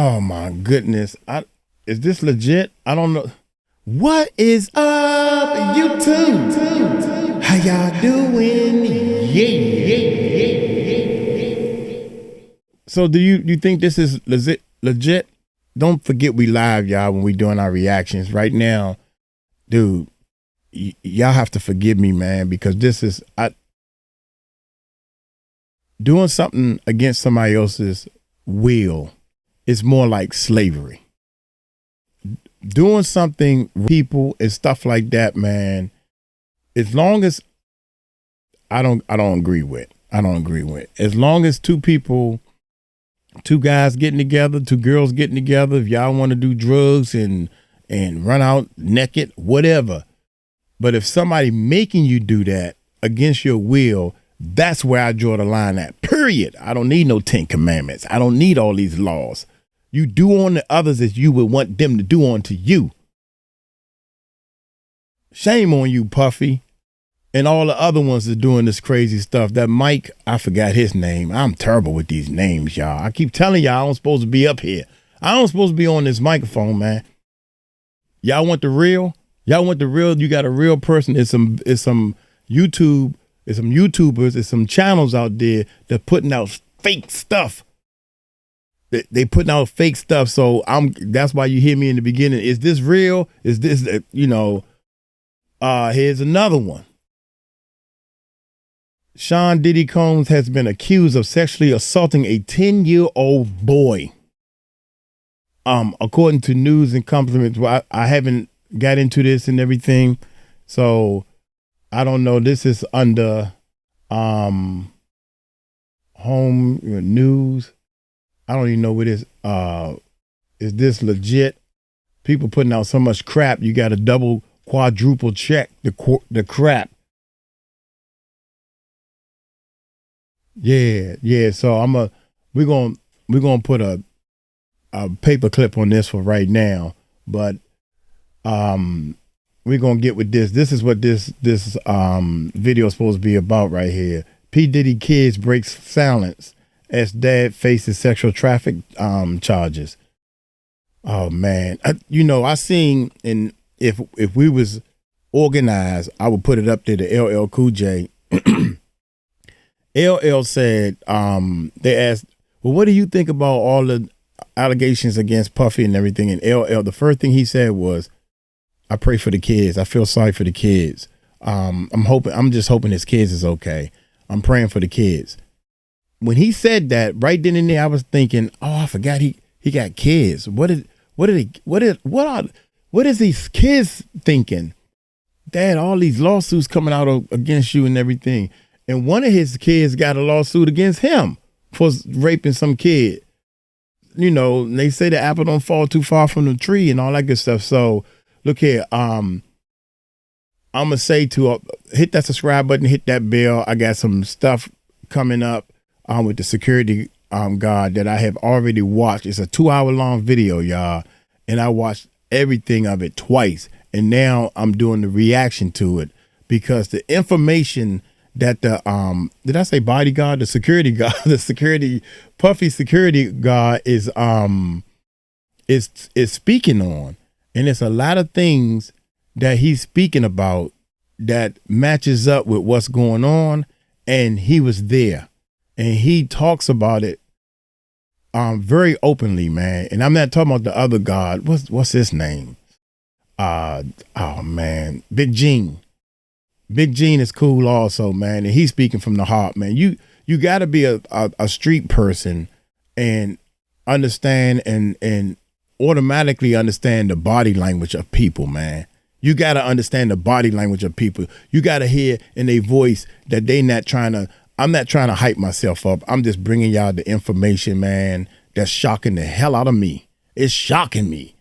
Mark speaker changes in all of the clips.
Speaker 1: Oh my goodness. Is this legit? I don't know. What is up, YouTube? How y'all doing? Yeah. So do you think this is legit? Don't forget we live, y'all, when we doing our reactions right now. Dude, y'all have to forgive me, man, because this is doing something against somebody else's will. It's more like slavery. Doing something with people and stuff like that, man, as long as I don't agree with. As long as two guys getting together, two girls getting together, if y'all want to do drugs and run out naked, whatever. But if somebody making you do that against your will, that's where I draw the line at, period. I don't need no 10 commandments. I don't need all these laws. You do on the others as you would want them to do unto you. Shame on you, Puffy. And all the other ones are doing this crazy stuff. That Mike, I forgot his name. I'm terrible with these names, y'all. I keep telling y'all I'm supposed to be up here. I don't supposed to be on this microphone, man. Y'all want the real? Y'all want the real? You got a real person. It's some YouTubers, it's some channels out there that putting out fake stuff. They putting out fake stuff. So that's why you hear me in the beginning. Is this real? Is this, here's another one. Diddy Combs has been accused of sexually assaulting a 10-year-old boy. According to News and Compliments, I haven't got into this and everything, so I don't know. This is under home news. I don't even know what it is this legit? People putting out so much crap, you got to double, quadruple check the crap. Yeah. So we're gonna put a paper clip on this for right now, but we're gonna get with this. This is what this video is supposed to be about right here. P. Diddy kids breaks silence as dad faces sexual traffic charges. Oh man, I seen, and if we was organized, I would put it up there to LL Cool J. LL said, they asked, well, what do you think about all the allegations against Puffy and everything? And LL, the first thing he said was, I pray for the kids. I feel sorry for the kids. I'm just hoping his kids is okay. I'm praying for the kids. When he said that, right then and there, I was thinking, oh, I forgot he got kids. What is these kids thinking? Dad, all these lawsuits coming out against you and everything. And one of his kids got a lawsuit against him for raping some kid. They say the apple don't fall too far from the tree and all that good stuff. So look here, I'm gonna say to hit that subscribe button, hit that bell. I got some stuff coming up with the security guard that I have already watched. It's a 2-hour-long video, y'all, and I watched everything of it twice. And now I'm doing the reaction to it because the information that did I say bodyguard? The security guard, Puffy security guard is speaking on, and it's a lot of things that he's speaking about that matches up with what's going on, and he was there, and he talks about it very openly, man. And I'm not talking about the other God. What's his name? Oh man, Big Gene. Big Gene is cool also, man, and he's speaking from the heart, man. You got to be a street person and understand and automatically understand the body language of people, man. You got to understand the body language of people. You got to hear in their voice that I'm not trying to hype myself up. I'm just bringing y'all the information, man, that's shocking the hell out of me. It's shocking me.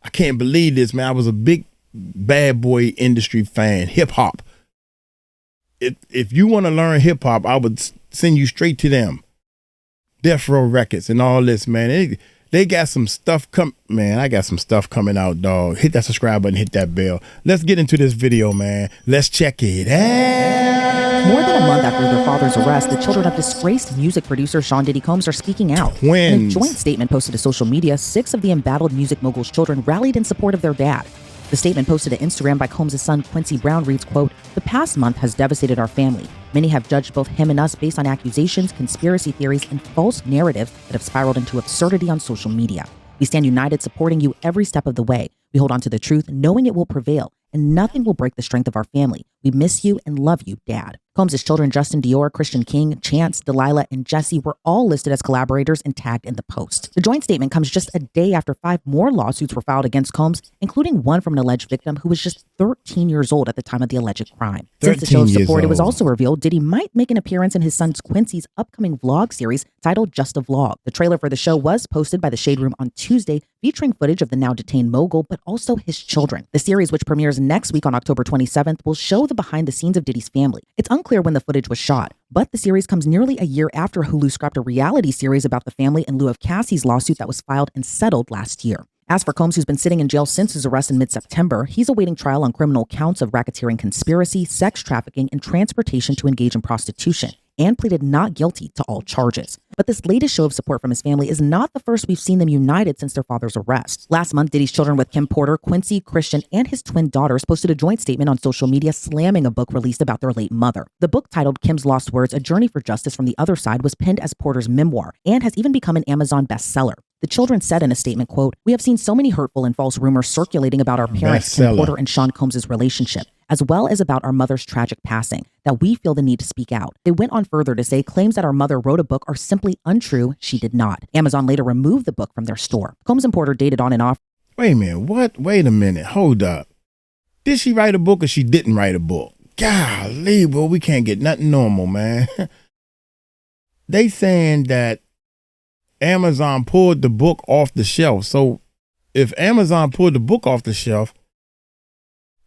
Speaker 1: I can't believe this, man. I was a big bad boy industry fan, hip hop. If you want to learn hip hop, I would send you straight to them. Death Row Records and all this, man. They got some stuff man, I got some stuff coming out, dog. Hit that subscribe button, hit that bell. Let's get into this video, man. Let's check it out.
Speaker 2: More than a month after their father's arrest, the children of disgraced music producer Sean Diddy Combs are speaking out.
Speaker 1: Twins.
Speaker 2: In a joint statement posted to social media, 6 of the embattled music mogul's children rallied in support of their dad. The statement posted to Instagram by Combs' son Quincy Brown reads, quote, "The past month has devastated our family. Many have judged both him and us based on accusations, conspiracy theories, and false narratives that have spiraled into absurdity on social media. We stand united, supporting you every step of the way. We hold on to the truth, knowing it will prevail, and nothing will break the strength of our family. We miss you and love you, Dad." Combs' children, Justin Dior, Christian King, Chance, Delilah, and Jesse, were all listed as collaborators and tagged in the post. The joint statement comes just a day after 5 more lawsuits were filed against Combs, including one from an alleged victim who was just 13 years old at the time of the alleged crime. Since the show's support, it was also revealed Diddy might make an appearance in his son Quincy's upcoming vlog series titled Just a Vlog. The trailer for the show was posted by the Shade Room on Tuesday, featuring footage of the now detained mogul, but also his children. The series, which premieres next week on October 27th, will show the behind the scenes of Diddy's family. It's unclear when the footage was shot, but the series comes nearly a year after Hulu scrapped a reality series about the family in lieu of Cassie's lawsuit that was filed and settled last year. As for Combs, who's been sitting in jail since his arrest in mid-September, he's awaiting trial on criminal counts of racketeering conspiracy, sex trafficking, and transportation to engage in prostitution, and pleaded not guilty to all charges. But this latest show of support from his family is not the first we've seen them united since their father's arrest. Last month, Diddy's children with Kim Porter, Quincy, Christian, and his twin daughters posted a joint statement on social media slamming a book released about their late mother. The book, titled Kim's Lost Words, A Journey for Justice from the Other Side, was penned as Porter's memoir and has even become an Amazon bestseller. The children said in a statement, quote, "We have seen so many hurtful and false rumors circulating about our parents, Kim Porter and Sean Combs' relationship, as well as about our mother's tragic passing, that we feel the need to speak out." They went on further to say claims that our mother wrote a book are simply untrue. She did not. Amazon later removed the book from their store. Combs and Porter dated on and off.
Speaker 1: Wait a minute. What? Wait a minute. Hold up. Did she write a book or she didn't write a book? Golly, boy, we can't get nothing normal, man. They saying that Amazon pulled the book off the shelf. So if Amazon pulled the book off the shelf,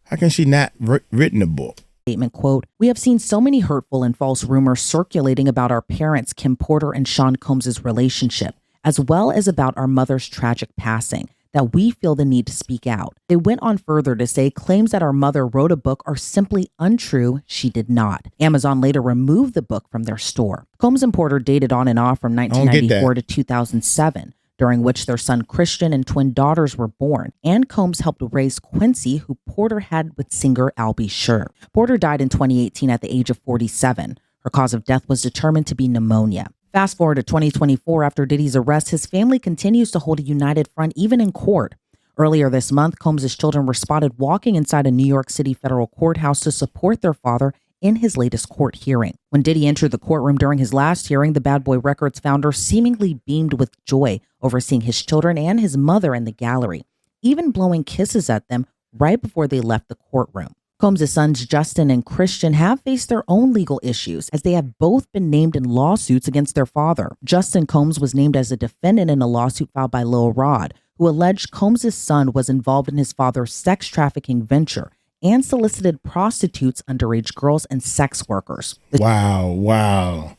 Speaker 1: how can she not written a book?
Speaker 2: Statement, quote, "We have seen so many hurtful and false rumors circulating about our parents, Kim Porter and Sean Combs' relationship, as well as about our mother's tragic passing, that we feel the need to speak out." They went on further to say claims that our mother wrote a book are simply untrue. She did not. Amazon later removed the book from their store. Combs and Porter dated on and off from 1994 to 2007. During which their son Christian and twin daughters were born, and Combs helped raise Quincy, who Porter had with singer Albie Schur. Porter died in 2018 at the age of 47. Her cause of death was determined to be pneumonia. Fast forward to 2024, after Diddy's arrest, his family continues to hold a united front even in court. Earlier this month, Combs' children were spotted walking inside a New York City federal courthouse to support their father in his latest court hearing. When Diddy entered the courtroom during his last hearing, the Bad Boy Records founder seemingly beamed with joy over seeing his children and his mother in the gallery, even blowing kisses at them right before they left the courtroom. Combs' sons Justin and Christian have faced their own legal issues, as they have both been named in lawsuits against their father. Justin Combs was named as a defendant in a lawsuit filed by Lil Rod, who alleged Combs' son was involved in his father's sex trafficking venture and solicited prostitutes, underage girls, and sex workers.
Speaker 1: Wow.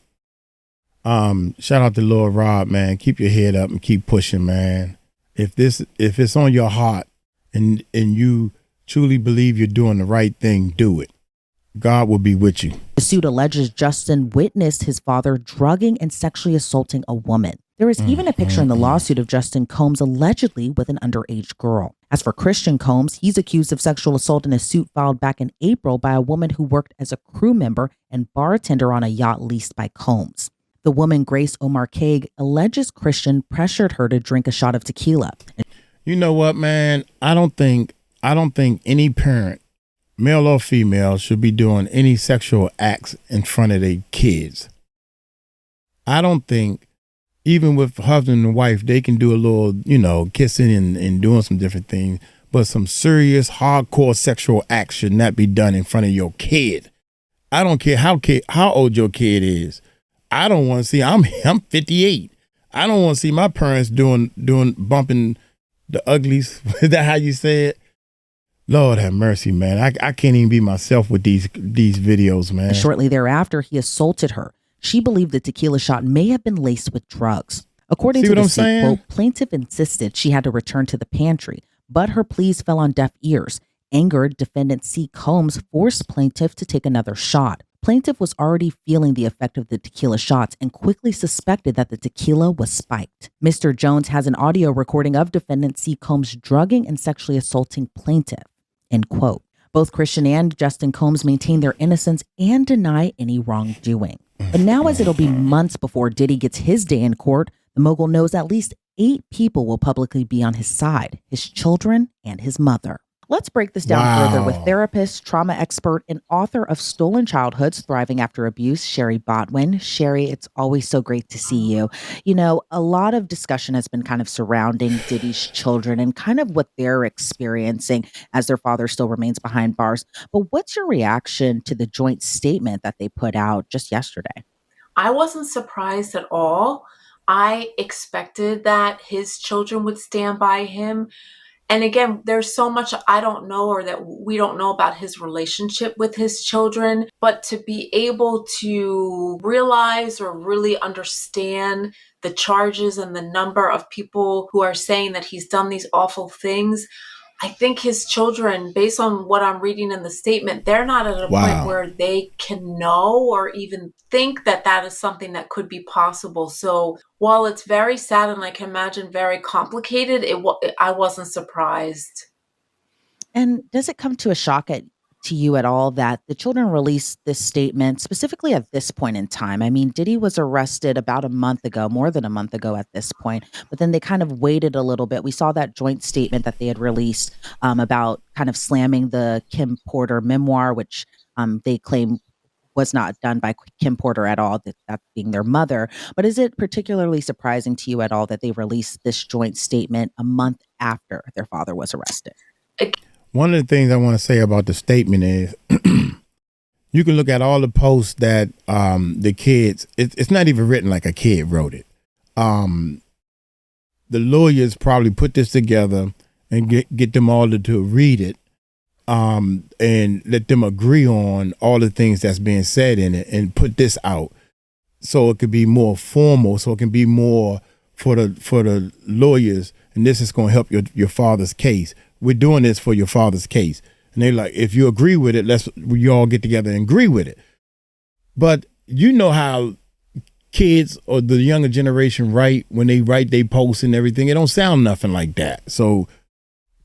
Speaker 1: Shout out to Lord Rob, man. Keep your head up and keep pushing, man. If it's on your heart and you truly believe you're doing the right thing, do it. God will be with you.
Speaker 2: The suit alleges Justin witnessed his father drugging and sexually assaulting a woman. There is even a picture in the lawsuit of Justin Combs allegedly with an underage girl. As for Christian Combs, he's accused of sexual assault in a suit filed back in April by a woman who worked as a crew member and bartender on a yacht leased by Combs. The woman, Grace Omarkeg, alleges Christian pressured her to drink a shot of tequila.
Speaker 1: You know what, man? I don't think any parent, male or female, should be doing any sexual acts in front of their kids. I don't think, even with husband and wife, they can do a little, kissing and doing some different things, but some serious, hardcore sexual acts should not be done in front of your kid. I don't care how old your kid is. I don't want to see. I'm 58. I don't want to see my parents doing bumping the uglies. Is that how you say it? Lord have mercy, man. I can't even be myself with these videos, man.
Speaker 2: Shortly thereafter, he assaulted her. She believed the tequila shot may have been laced with drugs. According to the suit, quote, plaintiff insisted she had to return to the pantry, but her pleas fell on deaf ears. Angered, defendant C. Combs forced plaintiff to take another shot. Plaintiff was already feeling the effect of the tequila shots and quickly suspected that the tequila was spiked. Mr. Jones has an audio recording of defendant C. Combs drugging and sexually assaulting plaintiff, end quote. Both Christian and Justin Combs maintain their innocence and deny any wrongdoing. But now, as it'll be months before Diddy gets his day in court, the mogul knows at least 8 people will publicly be on his side, his children and his mother. Let's break this down further with therapist, trauma expert, and author of Stolen Childhoods, Thriving After Abuse, 𝗟𝗓𝗡𝗞𝗦. Sherry, it's always so great to see you. You know, a lot of discussion has been kind of surrounding Diddy's children and kind of what they're experiencing as their father still remains behind bars. But what's your reaction to the joint statement that they put out just yesterday?
Speaker 3: I wasn't surprised at all. I expected that his children would stand by him. And again, there's so much I don't know or that we don't know about his relationship with his children, but to be able to realize or really understand the charges and the number of people who are saying that he's done these awful things, I think his children, based on what I'm reading in the statement, they're not at a point where they can know or even think that that is something that could be possible. So while it's very sad and I can imagine very complicated, I wasn't surprised.
Speaker 2: And does it come to a shock to you at all that the children released this statement specifically at this point in time? I mean, Diddy was arrested about a month ago, more than a month ago at this point, but then they kind of waited a little bit. We saw that joint statement that they had released about kind of slamming the Kim Porter memoir, which they claim was not done by Kim Porter at all, that being their mother. But is it particularly surprising to you at all that they released this joint statement a month after their father was arrested?
Speaker 1: One of the things I want to say about the statement is you can look at all the posts that the kids, it's not even written like a kid wrote it. The lawyers probably put this together and get them all to read it and let them agree on all the things that's being said in it and put this out so it could be more formal, so it can be more for the lawyers, and this is going to help your father's case. We're doing this for your father's case. And they're like, if you agree with it, we all get together and agree with it. But you know how kids or the younger generation write, when they write they posts and everything, it don't sound nothing like that. So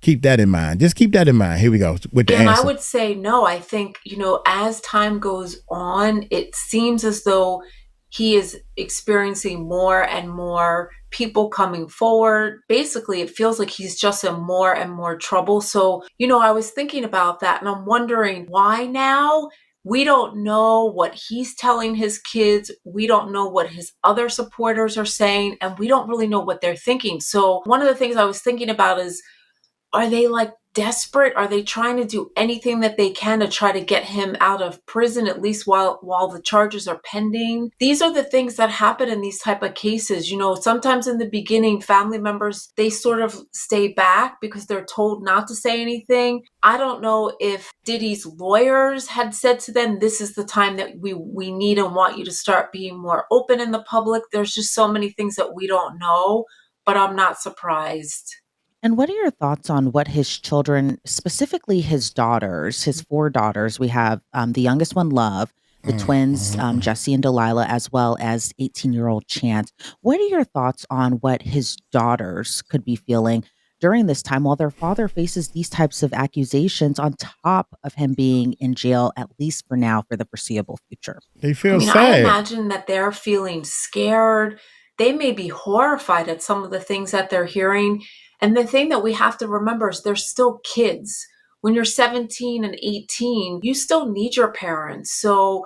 Speaker 1: keep that in mind. Just keep that in mind. Here we go with the answer.
Speaker 3: I would say no. I think, as time goes on, it seems as though he is experiencing more and more people coming forward. Basically, it feels like he's just in more and more trouble. So, I was thinking about that and I'm wondering why now? We don't know what he's telling his kids. We don't know what his other supporters are saying, and we don't really know what they're thinking. So one of the things I was thinking about is, are they like desperate? Are they trying to do anything that they can to try to get him out of prison, at least while the charges are pending? These are the things that happen in these type of cases. Sometimes in the beginning, family members, they sort of stay back because they're told not to say anything. I don't know if Diddy's lawyers had said to them, this is the time that we need and want you to start being more open in the public. There's just so many things that we don't know, but I'm not surprised.
Speaker 2: And what are your thoughts on what his children, specifically his daughters, his 4 daughters? We have the youngest one, Love, the twins, Jesse and Delilah, as well as 18-year-old Chance. What are your thoughts on what his daughters could be feeling during this time while their father faces these types of accusations on top of him being in jail, at least for now, for the foreseeable future?
Speaker 1: They feel sad.
Speaker 3: I imagine that they're feeling scared. They may be horrified at some of the things that they're hearing. And the thing that we have to remember is they're still kids. When you're 17 and 18, you still need your parents. So,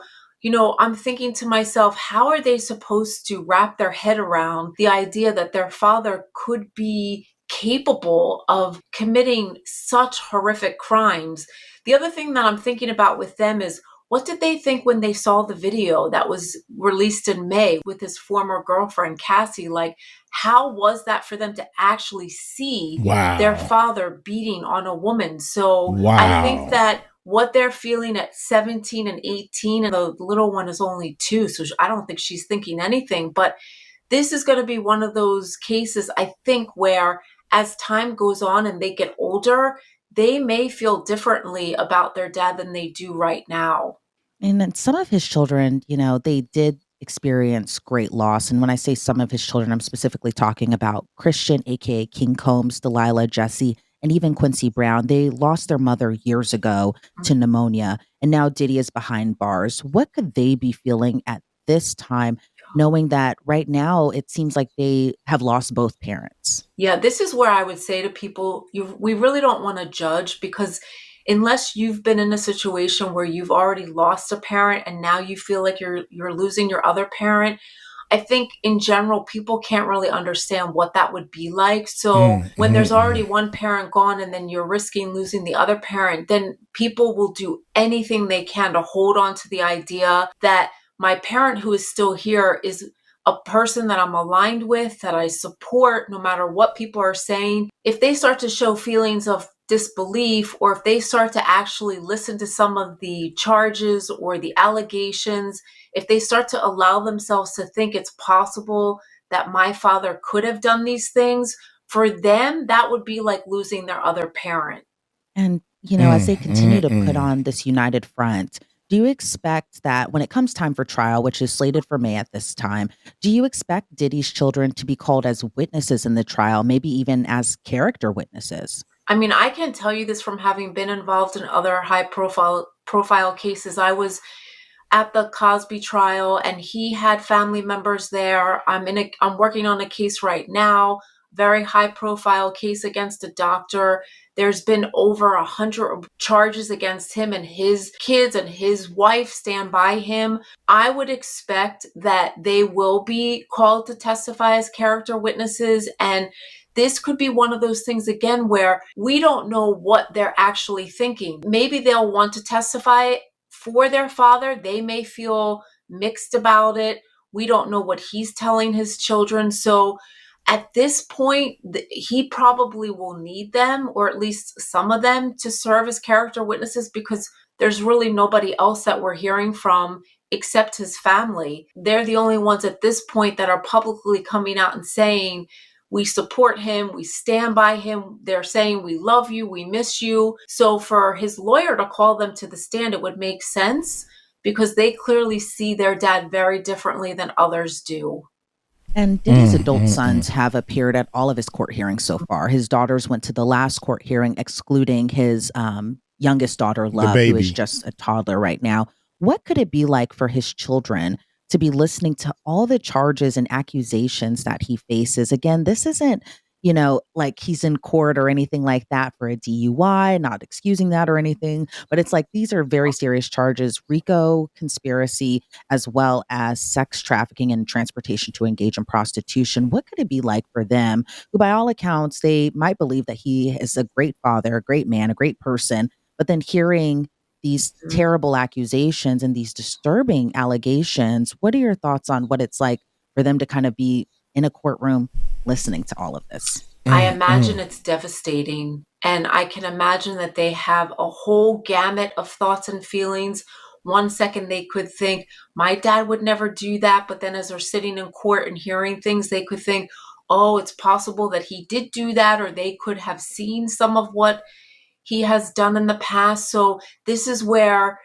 Speaker 3: I'm thinking to myself, how are they supposed to wrap their head around the idea that their father could be capable of committing such horrific crimes? The other thing that I'm thinking about with them is, what did they think when they saw the video that was released in May with his former girlfriend, Cassie? Like, how was that for them to actually see their father beating on a woman? So I think that what they're feeling at 17 and 18, and the little one is only 2, so I don't think she's thinking anything. But this is going to be one of those cases, I think, where as time goes on and they get older, they may feel differently about their dad than they do right now.
Speaker 2: And then some of his children, they did experience great loss. And when I say some of his children, I'm specifically talking about Christian, aka King Combs, Delilah, Jesse, and even Quincy Brown. They lost their mother years ago to pneumonia, and now Diddy is behind bars. What could they be feeling at this time, knowing that right now it seems like they have lost both parents?
Speaker 3: Yeah, this is where I would say to people, we really don't want to judge, because unless you've been in a situation where you've already lost a parent and now you feel like you're losing your other parent, I think in general people can't really understand what that would be like. So when there's already one parent gone and then you're risking losing the other parent, then people will do anything they can to hold on to the idea that my parent who is still here is a person that I'm aligned with, that I support no matter what people are saying. If they start to show feelings of disbelief, or if they start to actually listen to some of the charges or the allegations, if they start to allow themselves to think it's possible that my father could have done these things, for them, that would be like losing their other parent.
Speaker 2: And, as they continue to put on this united front, do you expect that when it comes time for trial, which is slated for May at this time, do you expect Diddy's children to be called as witnesses in the trial, maybe even as character witnesses?
Speaker 3: I mean, I can tell you this from having been involved in other high profile cases. I was at the Cosby trial and he had family members there. I'm working on a case right now, very high profile case against a doctor. There's been over 100 charges against him, and his kids and his wife stand by him. I would expect that they will be called to testify as character witnesses, and this could be one of those things again where we don't know what they're actually thinking. Maybe they'll want to testify for their father. They may feel mixed about it. We don't know what he's telling his children. So at this point, he probably will need them, or at least some of them, to serve as character witnesses, because there's really nobody else that we're hearing from except his family. They're the only ones at this point that are publicly coming out and saying, we support him, we stand by him. They're saying, we love you, we miss you. So for his lawyer to call them to the stand, it would make sense, because they clearly see their dad very differently than others do.
Speaker 2: And Diddy's adult sons have appeared at all of his court hearings so far. His daughters went to the last court hearing, excluding his youngest daughter,
Speaker 1: The
Speaker 2: Love, who is
Speaker 1: baby.
Speaker 2: just a toddler right now. What could it be like for his children to be listening to all the charges and accusations that he faces? Again, this isn't, like he's in court or anything like that for a DUI, not excusing that or anything, but it's like these are very serious charges: RICO, conspiracy, as well as sex trafficking and transportation to engage in prostitution. What could it be like for them, who by all accounts, they might believe that he is a great father, a great man, a great person, but then hearing these terrible accusations and these disturbing allegations? What are your thoughts on what it's like for them to kind of be in a courtroom listening to all of this?
Speaker 3: I imagine it's devastating. And I can imagine that they have a whole gamut of thoughts and feelings. One second they could think, my dad would never do that. But then as they're sitting in court and hearing things, they could think, oh, it's possible that he did do that, or they could have seen some of what he has done in the past. So this is where,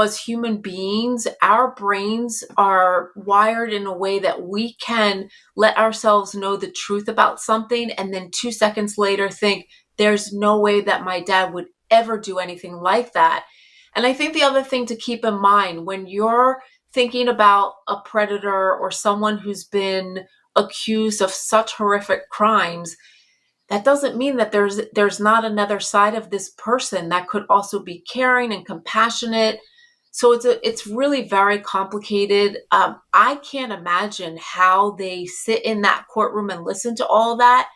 Speaker 3: as human beings, our brains are wired in a way that we can let ourselves know the truth about something and then 2 seconds later think, there's no way that my dad would ever do anything like that. And I think the other thing to keep in mind when you're thinking about a predator or someone who's been accused of such horrific crimes, that doesn't mean that there's not another side of this person that could also be caring and compassionate. So it's really very complicated. I can't imagine how they sit in that courtroom and listen to all that.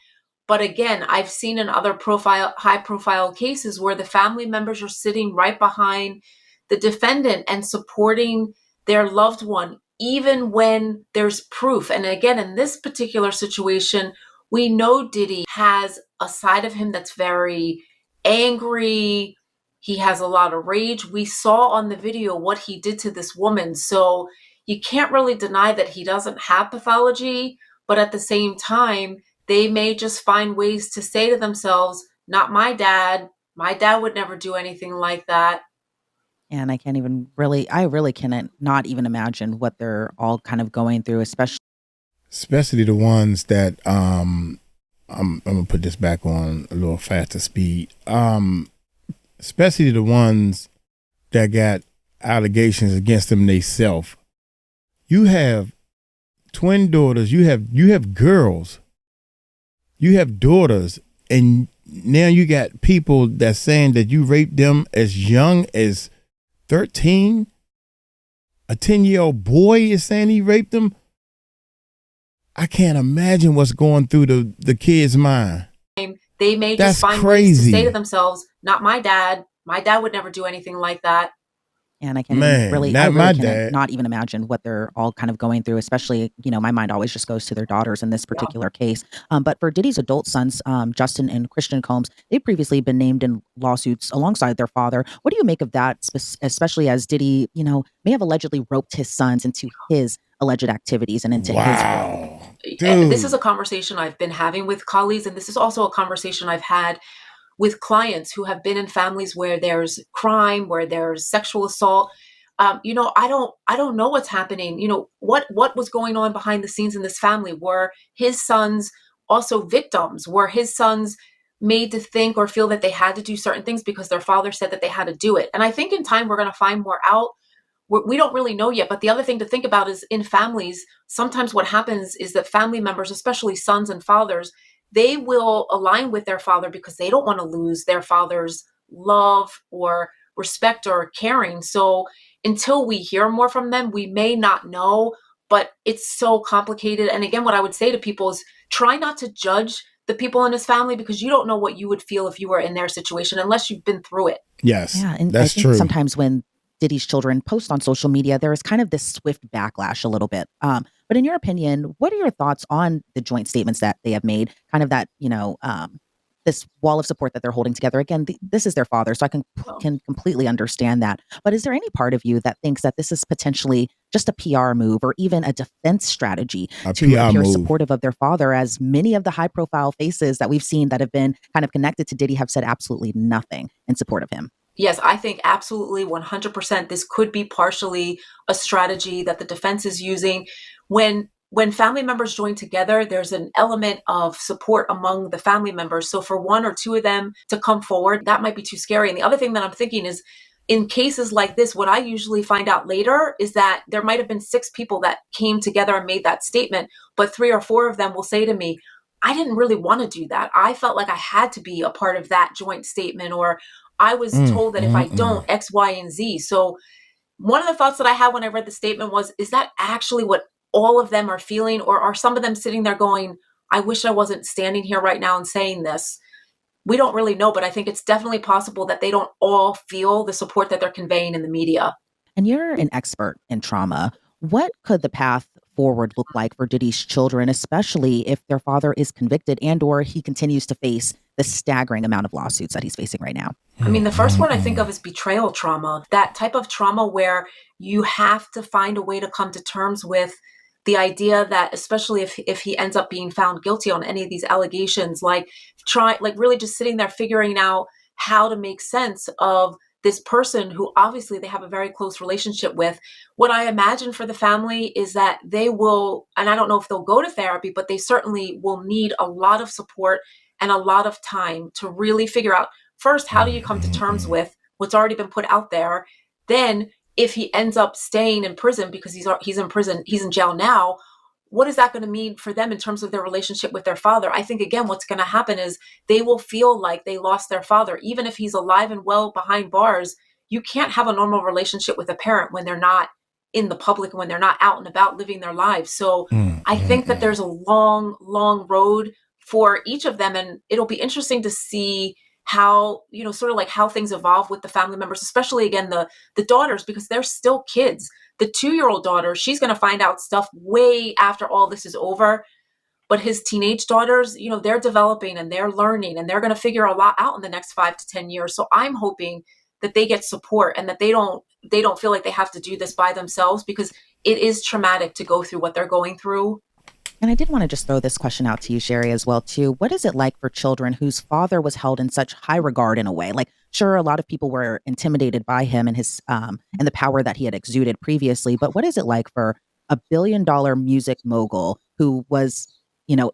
Speaker 3: But again, I've seen in other high profile cases where the family members are sitting right behind the defendant and supporting their loved one, even when there's proof. And again, in this particular situation, we know Diddy has a side of him that's very angry. He has a lot of rage. We saw on the video what he did to this woman. So you can't really deny that he doesn't have pathology, but at the same time, they may just find ways to say to themselves, not my dad. My dad would never do anything like that.
Speaker 2: And I really cannot not even imagine what they're all kind of going through,
Speaker 1: especially the ones that I'm gonna put this back on a little faster speed. Especially the ones that got allegations against them themselves. You have twin daughters, you have girls, you have daughters, and now you got people that's saying that you raped them as young as 13. A 10-year-old boy is saying he raped them. I can't imagine what's going through the kid's mind.
Speaker 3: They may just find ways to say to themselves, not my dad. My dad would never do anything like that.
Speaker 2: And I can't not even imagine what they're all kind of going through, especially, my mind always just goes to their daughters in this particular case. But for Diddy's adult sons, Justin and Christian Combs, they've previously been named in lawsuits alongside their father. What do you make of that, especially as Diddy, may have allegedly roped his sons into his alleged activities and into his world?
Speaker 3: This is a conversation I've been having with colleagues, and this is also a conversation I've had with clients who have been in families where there's crime, where there's sexual assault. I don't know what's happening. What was going on behind the scenes in this family? Were his sons also victims? Were his sons made to think or feel that they had to do certain things because their father said that they had to do it? And I think in time we're going to find more out. We don't really know yet. But the other thing to think about is in families, sometimes what happens is that family members, especially sons and fathers, they will align with their father because they don't want to lose their father's love or respect or caring. So until we hear more from them, we may not know, but it's so complicated. And again, what I would say to people is try not to judge the people in his family because you don't know what you would feel if you were in their situation unless you've been through it.
Speaker 1: Yes,
Speaker 2: yeah, and
Speaker 1: that's
Speaker 2: I think
Speaker 1: true.
Speaker 2: Sometimes when Diddy's children post on social media, there is kind of this swift backlash a little bit. But in your opinion, what are your thoughts on the joint statements that they have made? Kind of that, this wall of support that they're holding together. Again, this is their father, so I can completely understand that. But is there any part of you that thinks that this is potentially just a PR move or even a defense strategy to appear supportive of their father, as many of the high-profile faces that we've seen that have been kind of connected to Diddy have said absolutely nothing in support of him?
Speaker 3: Yes, I think absolutely 100% this could be partially a strategy that the defense is using. When family members join together, there's an element of support among the family members. So for one or two of them to come forward, that might be too scary. And the other thing that I'm thinking is in cases like this, what I usually find out later is that there might have been 6 people that came together and made that statement, but 3 or 4 of them will say to me, I didn't really want to do that. I felt like I had to be a part of that joint statement, or I was told that if I don't, X, Y, and Z. So one of the thoughts that I had when I read the statement was, is that actually what all of them are feeling? Or are some of them sitting there going, I wish I wasn't standing here right now and saying this? We don't really know, but I think it's definitely possible that they don't all feel the support that they're conveying in the media.
Speaker 2: And you're an expert in trauma. What could the path forward look like for Diddy's children, especially if their father is convicted and or he continues to face the staggering amount of lawsuits that he's facing right now?
Speaker 3: I mean, the first one I think of is betrayal trauma, that type of trauma where you have to find a way to come to terms with the idea that, especially if he ends up being found guilty on any of these allegations, really just sitting there figuring out how to make sense of this person who obviously they have a very close relationship with. What I imagine for the family is that they will, and I don't know if they'll go to therapy, but they certainly will need a lot of support and a lot of time to really figure out, first, how do you come to terms with what's already been put out there? Then if he ends up staying in prison because he's in prison, he's in jail now, what is that going to mean for them in terms of their relationship with their father? I think, again, what's going to happen is they will feel like they lost their father. Even if he's alive and well behind bars, you can't have a normal relationship with a parent when they're not in the public and when they're not out and about living their lives. So I think that there's a long, long road for each of them. And it'll be interesting to see how, sort of like how things evolve with the family members, especially, again, the daughters, because they're still kids. The 2-year-old daughter, she's going to find out stuff way after all this is over. But his teenage daughters, they're developing and they're learning and they're going to figure a lot out in the next 5 to 10 years. So I'm hoping that they get support and that they don't feel like they have to do this by themselves, because it is traumatic to go through what they're going through.
Speaker 2: And I did want to just throw this question out to you, Sherry, as well, too. What is it like for children whose father was held in such high regard in a way? Like, Sure, a lot of people were intimidated by him and his and the power that he had exuded previously. But what is it like for a billion-dollar music mogul who was,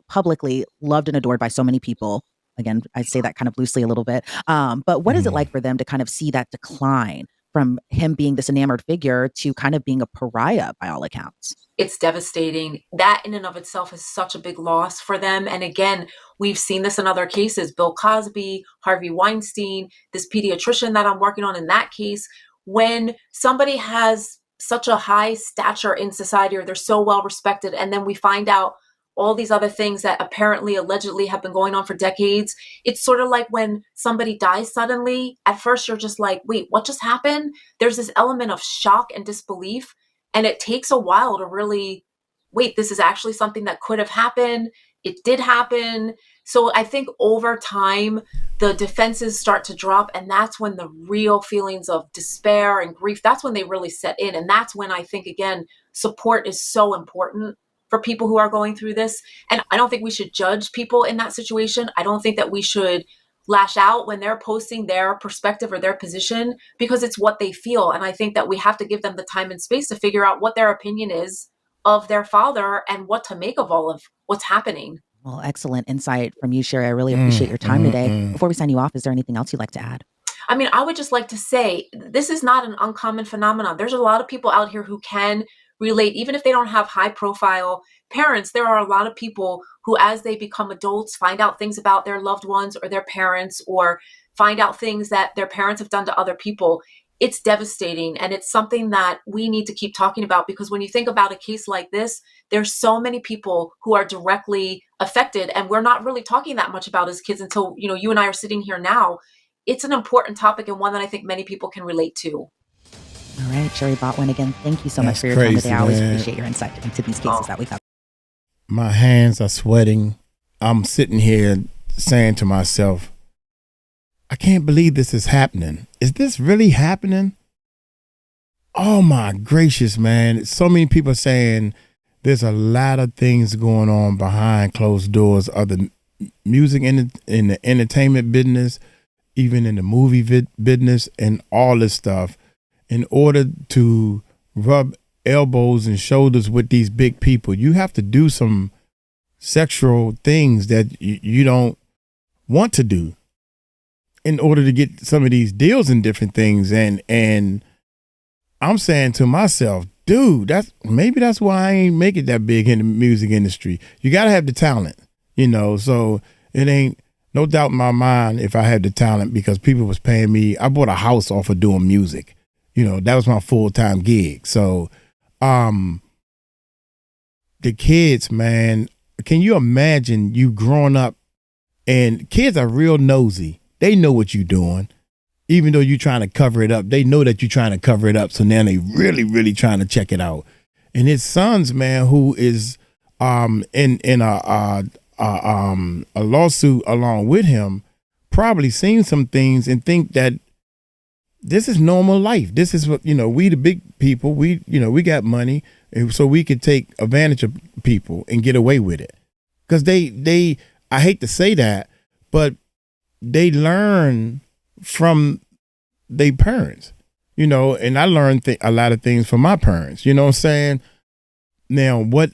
Speaker 2: publicly loved and adored by so many people? Again, I say that kind of loosely a little bit. But what is it like for them to kind of see that decline from him being this enamored figure to kind of being a pariah by all accounts?
Speaker 3: It's devastating. That in and of itself is such a big loss for them. And again, we've seen this in other cases. Bill Cosby, Harvey Weinstein, this pediatrician that I'm working on in that case. When somebody has such a high stature in society, or they're so well respected, and then we find out all these other things that apparently, allegedly have been going on for decades. It's sort of like when somebody dies suddenly. At first, you're just like, wait, what just happened? There's this element of shock and disbelief. And it takes a while to really, wait, this is actually something that could have happened. It did happen. So I think over time, the defenses start to drop. And that's when the real feelings of despair and grief, that's when they really set in. And that's when I think, again, support is so important for people who are going through this. And I don't think we should judge people in that situation. I don't think that we should lash out when they're posting their perspective or their position, because it's what they feel. And I think that we have to give them the time and space to figure out what their opinion is of their father and what to make of all of what's happening.
Speaker 2: Well, excellent insight from you, Sherry. I really appreciate your time today. Before we sign you off, is there anything else you'd like to add?
Speaker 3: I mean, I would just like to say, this is not an uncommon phenomenon. There's a lot of people out here who can relate, even if they don't have high profile parents. There are a lot of people who, as they become adults, find out things about their loved ones or their parents, or find out things that their parents have done to other people. It's devastating. And it's something that we need to keep talking about, because when you think about a case like this, there's so many people who are directly affected, and we're not really talking that much about as kids until, you and I are sitting here now. It's an important topic, and one that I think many people can relate to.
Speaker 2: All right, Sherry Botwin, again, thank you so much for your time today. I always appreciate your insight into these cases that we have.
Speaker 1: My hands are sweating. I'm sitting here saying to myself, I can't believe this is happening. Is this really happening? Oh my gracious, man. So many people saying there's a lot of things going on behind closed doors of the music in the entertainment business, even in the movie business, and all this stuff, in order to rub elbows and shoulders with these big people. You have to do some sexual things that you don't want to do in order to get some of these deals and different things. And I'm saying to myself, dude, that's why I ain't make it that big in the music industry. You got to have the talent, so it ain't no doubt in my mind if I had the talent, because people was paying me. I bought a house off of doing music. That was my full-time gig. So, the kids, man, can you imagine you growing up, and kids are real nosy. They know what you're doing. Even though you're trying to cover it up, they know that you're trying to cover it up. So now they really, really trying to check it out. And his sons, man, who is in a lawsuit along with him, probably seen some things and think that this is normal life. This is what, we the big people, we got money, and so we could take advantage of people and get away with it. Because they I hate to say that, but they learn from their parents, and I learned a lot of things from my parents, you know what I'm saying? Now, what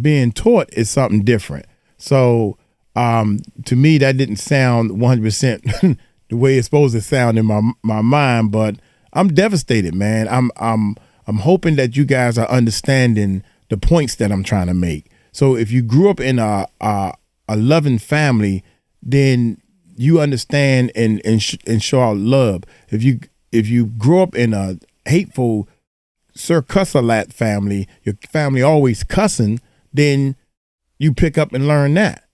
Speaker 1: being taught is something different. So to me, that didn't sound 100% the way it's supposed to sound in my mind, but I'm devastated, man. I'm hoping that you guys are understanding the points that I'm trying to make. So if you grew up in a loving family, then you understand and show out love. If you grow up in a hateful Sir Cuss-a-Lat family, your family always cussing, then you pick up and learn that.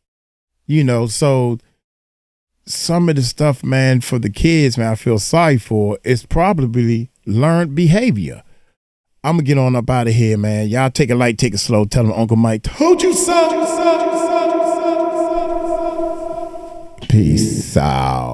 Speaker 1: So some of the stuff, man, for the kids, man, I feel sorry for, is probably learned behavior. I'm going to get on up out of here, man. Y'all take it light, take it slow. Tell them Uncle Mike told you so. Peace out.